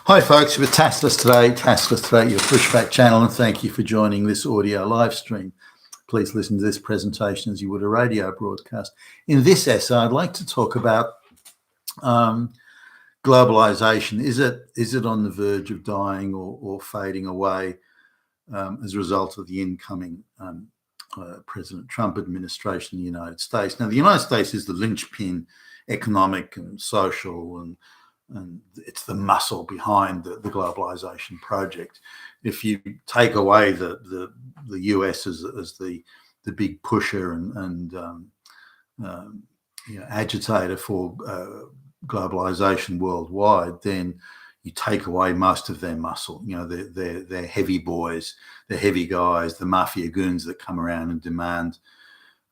Hi folks, we're Taskless Today, your pushback channel, and thank you for joining this audio live stream. Please listen to this presentation as you would a radio broadcast. In this essay, I'd like to talk about globalization. Is it on the verge of dying or fading away as a result of the incoming President Trump administration in the United States? Now, the United States is the linchpin, economic and social, and it's the muscle behind the globalization project. If you take away the US as the big pusher and agitator for globalization worldwide, then you take away most of their muscle. They're heavy boys, they're heavy guys, the mafia goons that come around and demand.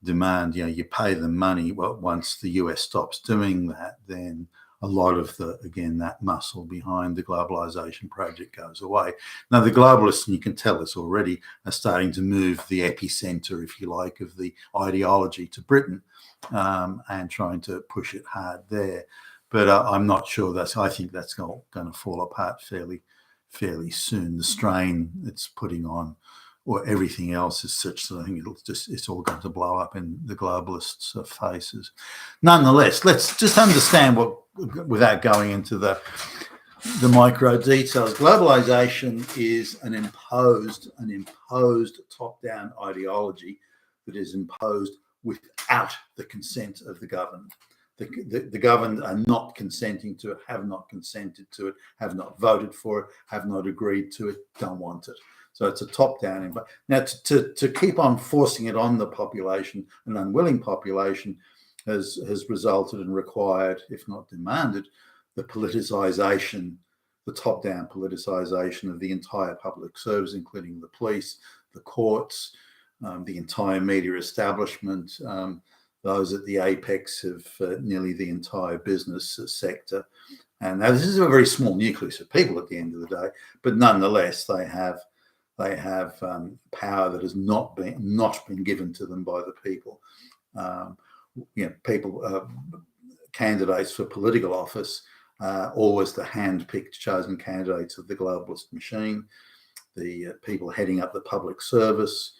You pay them money. Well, once the US stops doing that, then a lot of that muscle behind the globalization project goes away. Now, the globalists, and you can tell this already, are starting to move the epicenter, if you like, of the ideology to Britain and trying to push it hard there. But I'm not sure I think that's going to fall apart fairly soon. The strain it's putting on, or everything else, is such that I think it's all going to blow up in the globalists' faces. Nonetheless, let's just understand without going into the micro details. Globalization is an imposed top-down ideology that is imposed without the consent of the governed. The governed are not consenting to it, have not consented to it, have not voted for it, have not agreed to it, don't want it. So it's a top-down environment. Now, to keep on forcing it on the population, an unwilling population, has resulted and required, if not demanded, the politicization, the top-down politicization of the entire public service, including the police, the courts, the entire media establishment, those at the apex of nearly the entire business sector. And now this is a very small nucleus of people at the end of the day, but nonetheless, they have power that has not been given to them by the people. Candidates for political office, always the hand-picked, chosen candidates of the globalist machine. The people heading up the public service,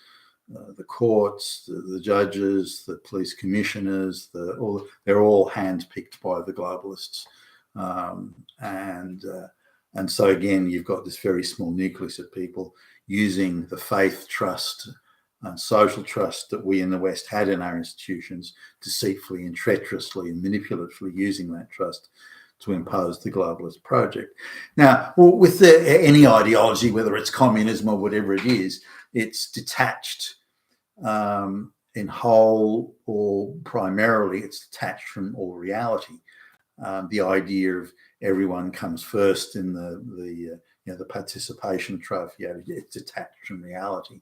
the courts, the judges, the police commissioners, they're all hand-picked by the globalists, and so again, you've got this very small nucleus of people using the faith, trust, and social trust that we in the West had in our institutions, deceitfully and treacherously and manipulatively using that trust to impose the globalist project. Now, with any ideology, whether it's communism or whatever it is, it's detached in whole, or primarily it's detached from all reality. The idea of everyone comes first in the participation trophy, it's detached from reality.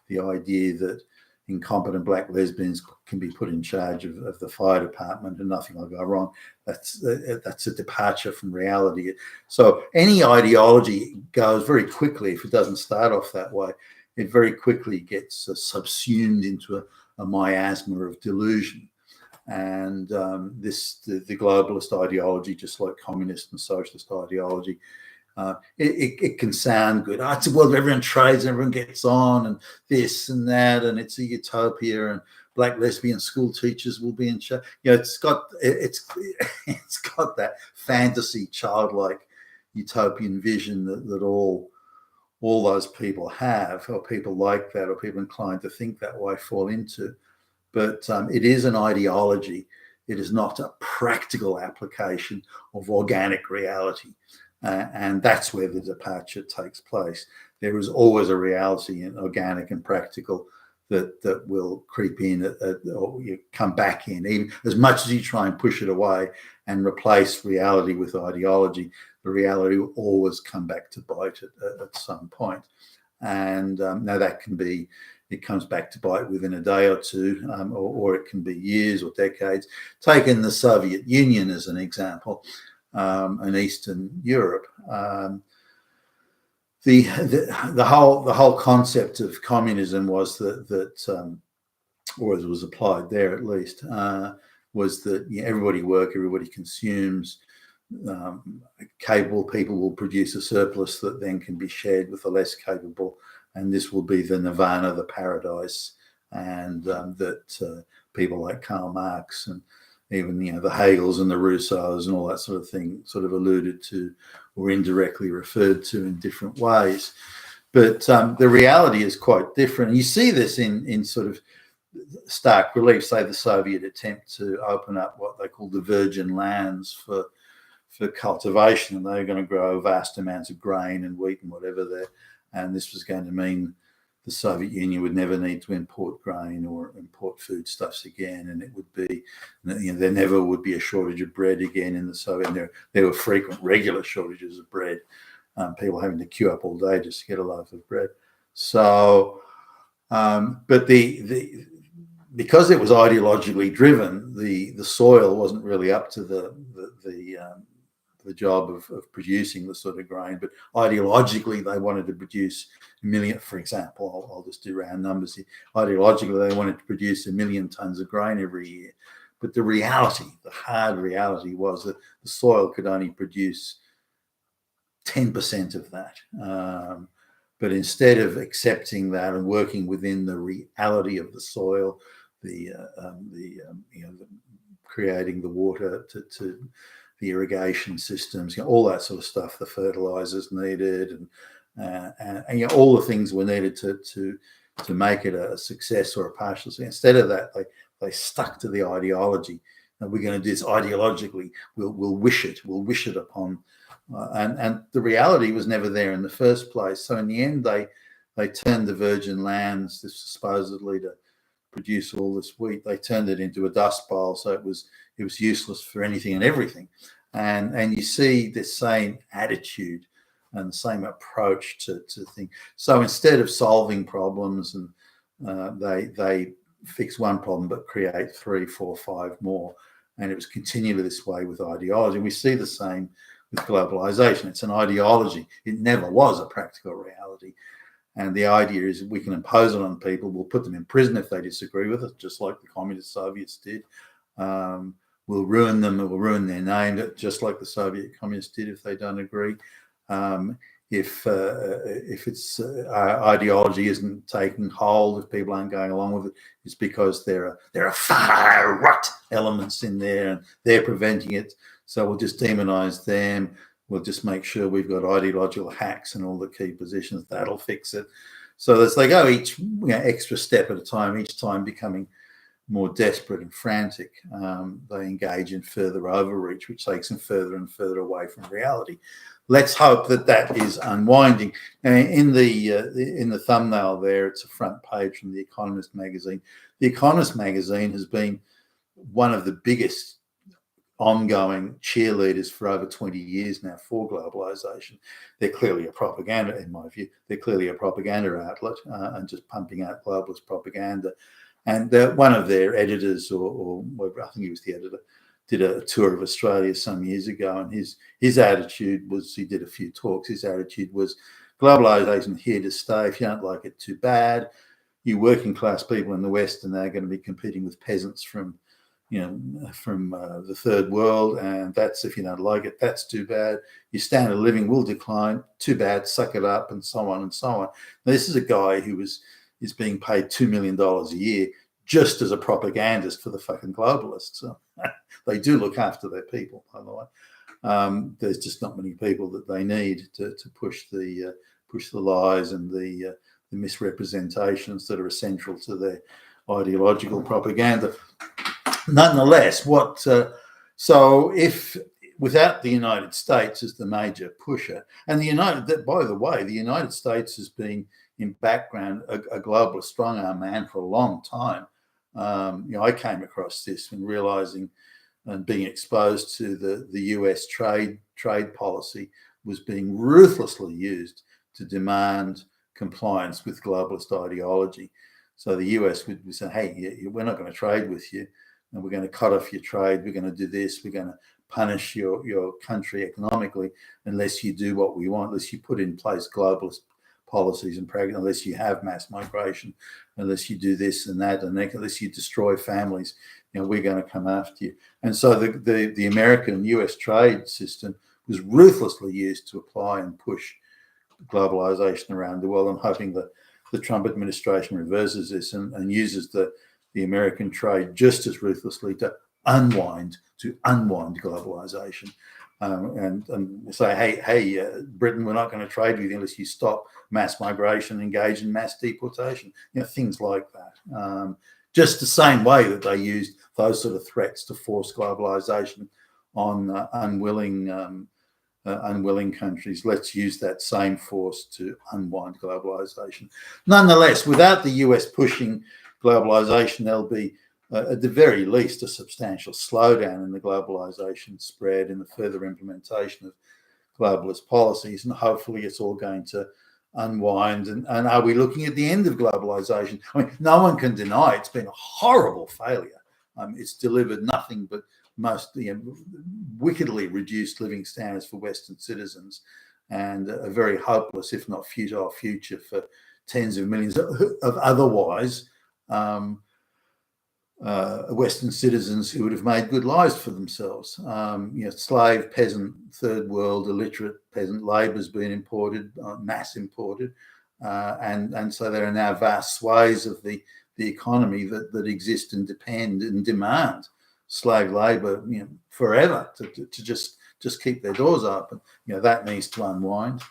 The idea that incompetent black lesbians can be put in charge of the fire department and nothing will go wrong, that's a departure from reality. So any ideology goes very quickly, if it doesn't start off that way, it very quickly gets subsumed into a miasma of delusion. And the globalist ideology, just like communist and socialist ideology, it can sound good. It's a world where everyone trades, everyone gets on, and this and that, and it's a utopia, and black lesbian school teachers will be in charge. It's got that fantasy, childlike, utopian vision that all those people have, or people like that, or people inclined to think that way fall into. But it is an ideology. It is not a practical application of organic reality. And that's where the departure takes place. There is always a reality in organic and practical that will creep in or you come back in. Even as much as you try and push it away and replace reality with ideology, the reality will always come back to bite it at some point. And now that can be, it comes back to bite within a day or two, or it can be years or decades. Taking the Soviet Union as an example, and Eastern Europe, the whole concept of communism was that or it was applied there at least, was that everybody works, everybody consumes. capable people will produce a surplus that then can be shared with the less capable, and this will be the nirvana, the paradise, and that people like Karl Marx and even the Hegels and the Rousseaus and all that sort of thing sort of alluded to or indirectly referred to in different ways. But the reality is quite different. You see this in sort of stark relief, say the Soviet attempt to open up what they call the virgin lands for cultivation, and they were going to grow vast amounts of grain and wheat and whatever there. And this was going to mean the Soviet Union would never need to import grain or import foodstuffs again, and it would be, there never would be a shortage of bread again in the Soviet. There were frequent, regular shortages of bread. People having to queue up all day just to get a loaf of bread. So, but because it was ideologically driven, the soil wasn't really up to the job of producing the sort of grain. But ideologically, they wanted to produce a million, for example, I'll just do round numbers here. Ideologically, they wanted to produce 1 million tons of grain every year. But the reality, the hard reality, was that the soil could only produce 10% of that. But instead of accepting that and working within the reality of the soil, creating the water to the irrigation systems, all that sort of stuff, the fertilizers needed, and all the things were needed to make it a success or a partial success. Instead of that, they stuck to the ideology. And we're going to do this ideologically. We'll wish it upon. And the reality was never there in the first place. So in the end, they turned the virgin lands, this supposedly to produce all this wheat, they turned it into a dust bowl. So it was useless for anything and everything. And you see this same attitude and the same approach to things. So instead of solving problems, and they fix one problem but create 3, 4, 5 more. And it was continually this way with ideology. We see the same with globalization. It's an ideology. It never was a practical reality. And the idea is we can impose it on people. We'll put them in prison if they disagree with it, just like the communist Soviets did. We'll ruin them. We'll ruin their name, just like the Soviet communists did if they don't agree. If its ideology isn't taking hold, if people aren't going along with it, it's because there are far right elements in there and they're preventing it. So we'll just demonize them. We'll just make sure we've got ideological hacks in all the key positions. That'll fix it. So as they go each extra step at a time, each time becoming more desperate and frantic, they engage in further overreach, which takes them further and further away from reality. Let's hope that is unwinding. In the thumbnail there, it's a front page from The Economist magazine. The Economist magazine has been one of the biggest ongoing cheerleaders for over 20 years now for globalization. They're clearly a propaganda, in my view. They're clearly a propaganda outlet and just pumping out globalist propaganda. And one of their editors, or I think he was the editor, did a tour of Australia some years ago, and his attitude was, he did a few talks, his attitude was globalization here to stay. If you don't like it, too bad. You working class people in the West are now going to be competing with peasants from the third world, and that's, if you don't like it, that's too bad. Your standard of living will decline, too bad, suck it up, and so on and so on. Now, this is a guy who is being paid $2 million a year just as a propagandist for the fucking globalists. So they do look after their people, by the way. There's just not many people that they need to push the lies and the misrepresentations that are essential to their ideological propaganda. Nonetheless, so if without the United States as the major pusher, and by the way, the United States has been in background a globalist strong arm man for a long time. I came across this when realizing and being exposed to the US trade policy was being ruthlessly used to demand compliance with globalist ideology. So the US would say, hey, we're not going to trade with you, and we're going to cut off your trade. We're going to do this. We're going to punish your country economically unless you do what we want, unless you put in place globalist policies and practice, unless you have mass migration, unless you do this and that, and unless you destroy families, we're going to come after you. And so the American US trade system was ruthlessly used to apply and push globalization around the world. I'm hoping that the Trump administration reverses this and uses the American trade just as ruthlessly to unwind globalization, and say, hey, Britain, we're not going to trade with you unless you stop mass migration, engage in mass deportation, things like that. Just the same way that they used those sort of threats to force globalization on unwilling countries. Let's use that same force to unwind globalization. Nonetheless, without the US pushing globalization, there'll be at the very least a substantial slowdown in the globalization spread and the further implementation of globalist policies, and hopefully it's all going to unwind. And are we looking at the end of globalization? I mean, no one can deny it's been a horrible failure. It's delivered nothing but wickedly reduced living standards for Western citizens, and a very hopeless, if not futile, future for tens of millions of otherwise Western citizens who would have made good lives for themselves. Slave, peasant, third world, illiterate peasant labour has been imported, mass imported, and so there are now vast swathes of the economy that exist and depend and demand slave labour, forever to just keep their doors open. That needs to unwind.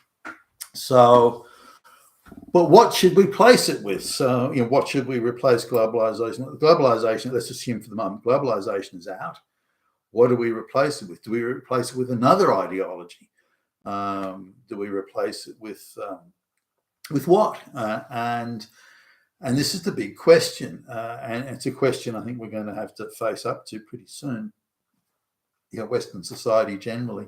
So, but what should we place it with? So, what should we replace globalization? Globalization, let's assume for the moment, globalization is out. What do we replace it with? Do we replace it with another ideology? Do we replace it with what? And this is the big question, and it's a question I think we're going to have to face up to pretty soon. Western society generally.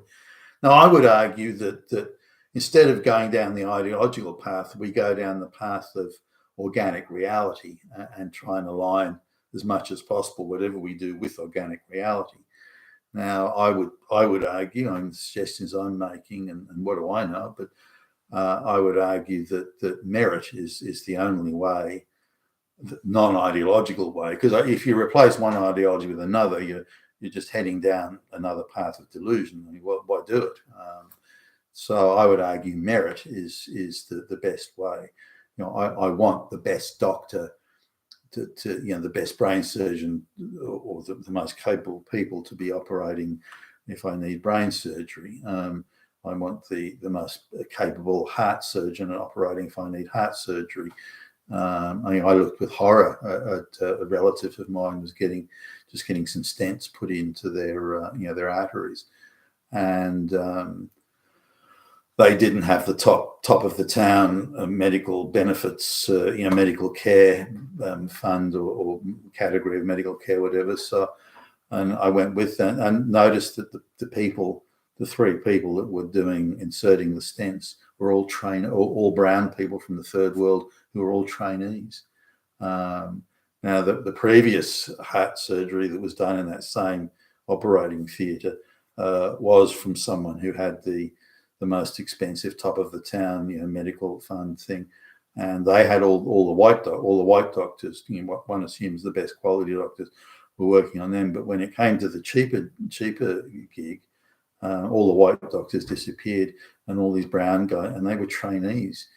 Now, I would argue that instead of going down the ideological path, we go down the path of organic reality and try and align as much as possible whatever we do with organic reality. Now, I would argue, the suggestions I'm making, and what do I know, but I would argue that merit is the only way, the non-ideological way, because if you replace one ideology with another, you're just heading down another path of delusion. I mean, why do it? So I would argue merit is the best way. I want the best doctor to the best brain surgeon or the most capable people to be operating if I need brain surgery. I want the most capable heart surgeon operating if I need heart surgery. I looked with horror at a relative of mine was getting some stents put into their arteries, and they didn't have the top of the town medical benefits, medical care fund or category of medical care, whatever. So, and I went with that and noticed that the three people that were inserting the stents were all brown people from the third world who were all trainees. Now, the previous heart surgery that was done in that same operating theatre was from someone who had the most expensive top of the town, medical fund thing, and they had all the white doctors. What one assumes the best quality doctors were working on them. But when it came to the cheaper gig, all the white doctors disappeared, and all these brown guys, and they were trainees,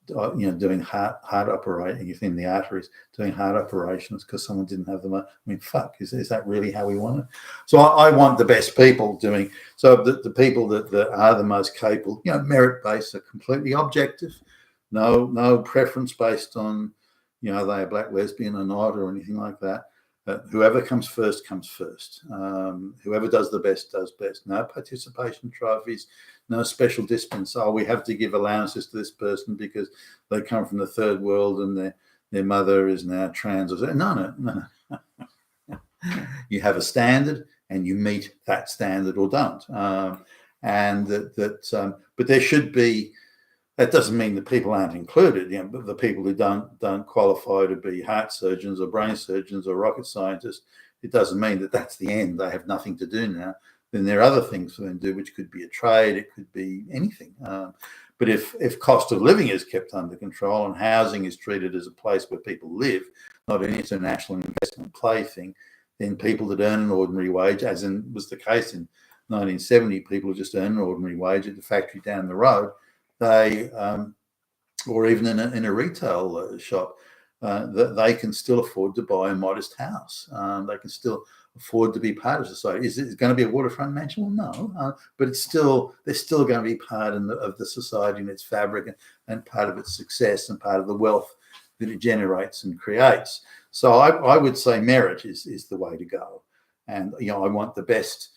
doing heart operating in the arteries, doing heart operations because someone didn't have the money. I mean, fuck, is that really how we want it? So I want the best people doing. So the people that are the most capable, merit based, are completely objective, no preference based on, are they a black lesbian or not or anything like that. Whoever comes first comes first. Whoever does the best does best. No participation trophies, no special disciplines. Oh, we have to give allowances to this person because they come from the third world and their mother is now trans. No. You have a standard and you meet that standard or don't. But there should be. That doesn't mean that people aren't included, but the people who don't qualify to be heart surgeons or brain surgeons or rocket scientists, it doesn't mean that that's the end. They have nothing to do now. then there are other things for them to do, which could be a trade, it could be anything. But if cost of living is kept under control and housing is treated as a place where people live, not an international investment plaything, then people that earn an ordinary wage, as was the case in 1970, people who just earn an ordinary wage at the factory down the road, they or even in a retail shop, they can still afford to buy a modest house. They can still afford to be part of society. Is it going to be a waterfront mansion? Well, no, but they're still going to be part of the society and its fabric, and part of its success and part of the wealth that it generates and creates. So I would say merit is the way to go. And I want the best,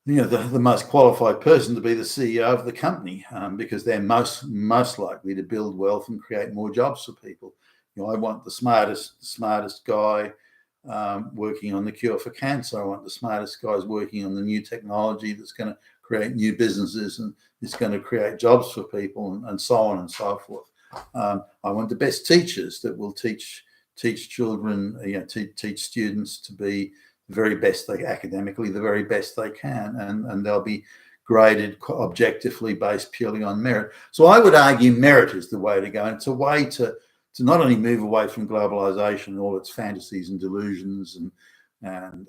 the most qualified person to be the CEO of the company, because they're most likely to build wealth and create more jobs for people. I want the smartest guy working on the cure for cancer. I want the smartest guys working on the new technology that's going to create new businesses and it's going to create jobs for people, and so on and so forth. I want the best teachers that will teach children, teach students to be the very best academically, the very best they can, and they'll be graded objectively based purely on merit. So I would argue merit is the way to go, and it's a way to not only move away from globalization and all its fantasies and delusions and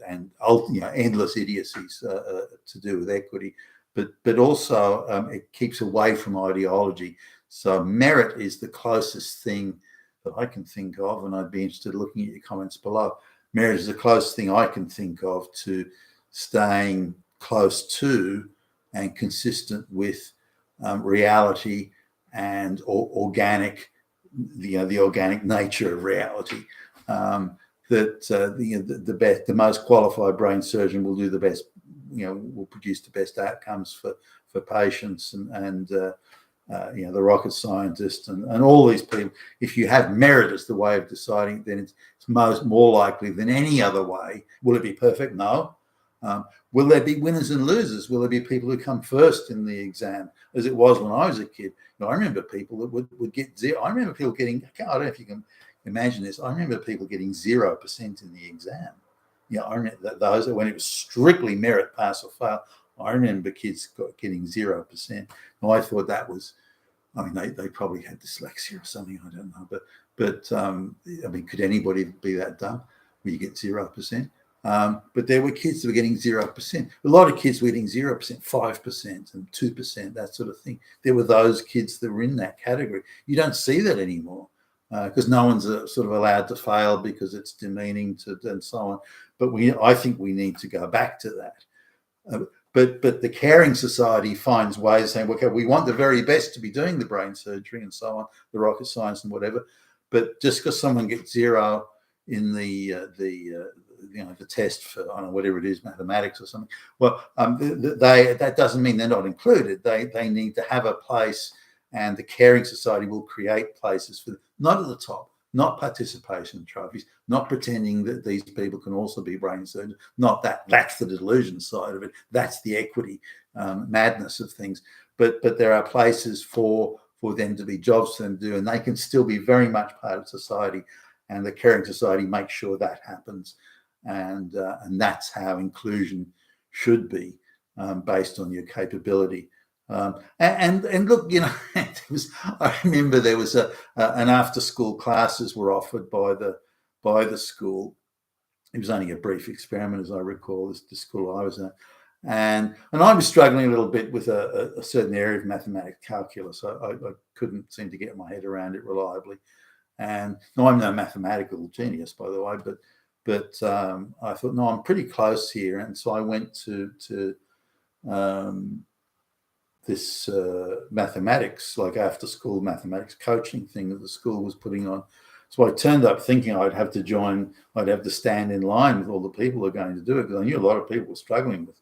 endless idiocies to do with equity, but also it keeps away from ideology. So merit is the closest thing that I can think of, and I'd be interested in looking at your comments below. Merit is the closest thing I can think of to staying close to and consistent with reality and organic, the organic nature of reality. The most qualified brain surgeon will do the best, will produce the best outcomes for patients, and the rocket scientist and all these people. If you have merit as the way of deciding, then it's more likely than any other way. Will it be perfect? No. Will there be winners and losers? Will there be people who come first in the exam, as it was when I was a kid? I remember people that would get zero. I remember people getting, I don't know if you can imagine this, I remember people getting 0% in the exam. I remember those, when it was strictly merit, pass or fail, I remember kids getting 0%. And I thought that was, they probably had dyslexia or something, I don't know. But could anybody be that dumb when you get 0%? But there were kids that were getting 0%. A lot of kids were getting 0%, 5% and 2%, that sort of thing. There were those kids that were in that category. You don't see that anymore because no one's sort of allowed to fail because it's demeaning and so on. But I think we need to go back to that. But the caring society finds ways of saying, okay, we want the very best to be doing the brain surgery and so on, the rocket science and whatever. But just because someone gets 0 in the test for, I don't know, whatever it is, mathematics or something, well, that doesn't mean they're not included. They need to have a place, and the caring society will create places for them, not at the top, not participation trophies, not pretending that these people can also be brain surgeons, not that. That's the delusion side of it. That's the equity madness of things. But there are places for them to be jobs for them to do, and they can still be very much part of society, and the caring society makes sure that happens. And that's how inclusion should be, based on your capability. And look, I remember there was an after-school classes were offered by the school. It was only a brief experiment, as I recall, the school I was at. And I was struggling a little bit with a certain area of mathematics, calculus. I couldn't seem to get my head around it reliably. And no, I'm no mathematical genius, by the way, but I thought, no, I'm pretty close here. And so I went to this mathematics, like after school mathematics coaching thing that the school was putting on. So I turned up thinking I'd have to stand in line with all the people who are going to do it, because I knew a lot of people were struggling with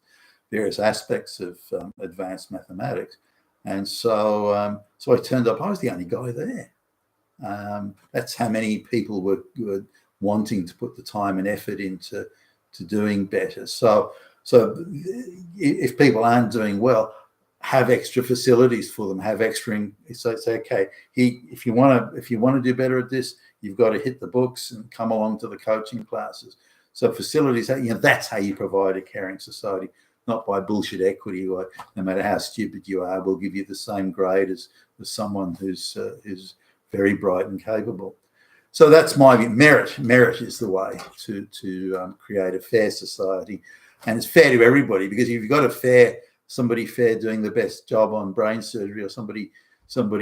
various aspects of advanced mathematics. And so I turned up. I was the only guy there. That's how many people were wanting to put the time and effort into doing better. So if people aren't doing well, have extra facilities for them, have extra. So say, okay, if you want to do better at this, you've got to hit the books and come along to the coaching classes. So facilities, that's how you provide a caring society. not by bullshit equity. Like, no matter how stupid you are, we'll give you the same grade as someone who's very bright and capable. So that's my view. Merit is the way to create a fair society, and it's fair to everybody, because if you've got somebody fair doing the best job on brain surgery, or somebody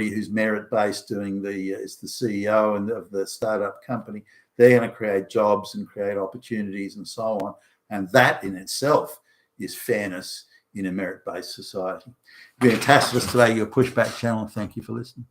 who's merit based doing is the CEO of the startup company, they're going to create jobs and create opportunities and so on, and that in itself is fairness in a merit based society. You've been fantastic today, your Pushback channel. Thank you for listening.